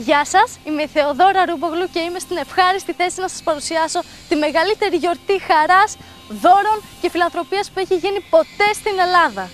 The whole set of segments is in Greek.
Γεια σας, είμαι η Θεοδώρα Ρούμπογλου και είμαι στην ευχάριστη θέση να σας παρουσιάσω τη μεγαλύτερη γιορτή χαράς, δώρων και φιλανθρωπίας που έχει γίνει ποτέ στην Ελλάδα.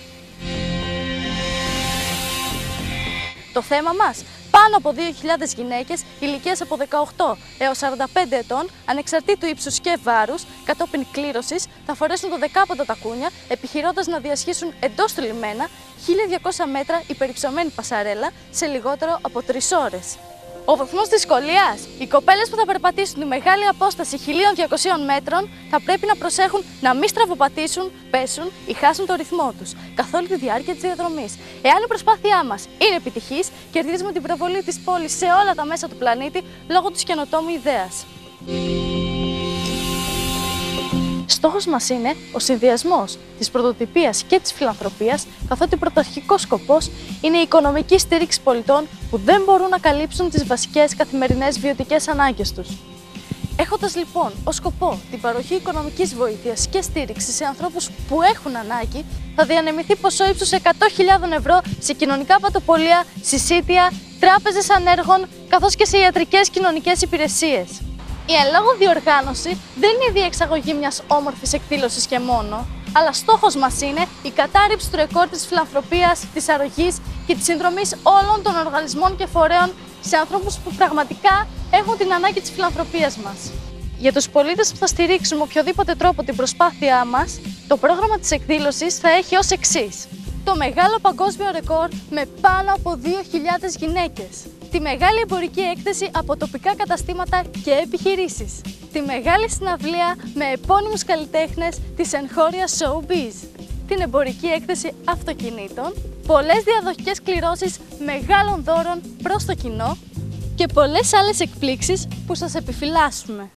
Το θέμα μας: πάνω από 2.000 γυναίκες ηλικίας από 18 έως 45 ετών, ανεξαρτήτου ύψους και βάρους, κατόπιν κλήρωσης, θα φορέσουν το δεκάποντα τακούνια, επιχειρώντας να διασχίσουν εντός του λιμένα 1.200 μέτρα υπερυψωμένη πασαρέλα σε λιγότερο από 3 ώρες. Ο βαθμός δυσκολίας: οι κοπέλες που θα περπατήσουν τη μεγάλη απόσταση 1.200 μέτρων θα πρέπει να προσέχουν να μην στραβοπατήσουν, πέσουν ή χάσουν το ρυθμό τους καθ' όλη τη διάρκεια της διαδρομής. Εάν η προσπάθειά μας είναι επιτυχής, κερδίζουμε την προβολή της πόλης σε όλα τα μέσα του πλανήτη λόγω της καινοτόμου ιδέας. Στόχος μας είναι ο συνδυασμός της πρωτοτυπίας και της φιλανθρωπίας, καθότι πρωταρχικός σκοπός είναι η οικονομική στήριξη πολιτών που δεν μπορούν να καλύψουν τις βασικές καθημερινές βιωτικές ανάγκες τους. Έχοντας λοιπόν ως σκοπό την παροχή οικονομικής βοήθειας και στήριξης σε ανθρώπους που έχουν ανάγκη, θα διανεμηθεί ποσό ύψους 100.000 ευρώ σε κοινωνικά πατοπολία, συσίτια, τράπεζες ανέργων, καθώς και σε ιατρικές κοινωνικές υπηρεσίες. Η εν λόγω διοργάνωση δεν είναι η διεξαγωγή μιας όμορφης εκδήλωσης και μόνο, αλλά στόχος μας είναι η κατάρριψη του ρεκόρ της φιλανθρωπίας, της αρρωγής και της συνδρομής όλων των οργανισμών και φορέων σε ανθρώπους που πραγματικά έχουν την ανάγκη της φιλανθρωπίας μας. Για τους πολίτες που θα στηρίξουν με οποιοδήποτε τρόπο την προσπάθειά μας, το πρόγραμμα της εκδήλωσης θα έχει ως εξής: το μεγάλο παγκόσμιο ρεκόρ με πάνω από 2.000 γυναίκες, τη μεγάλη εμπορική έκθεση από τοπικά καταστήματα και επιχειρήσεις, τη μεγάλη συναυλία με επώνυμους καλλιτέχνες της εγχώριας showbiz, την εμπορική έκθεση αυτοκινήτων, πολλές διαδοχικές κληρώσεις μεγάλων δώρων προς το κοινό και πολλές άλλες εκπλήξεις που σας επιφυλάσσουμε.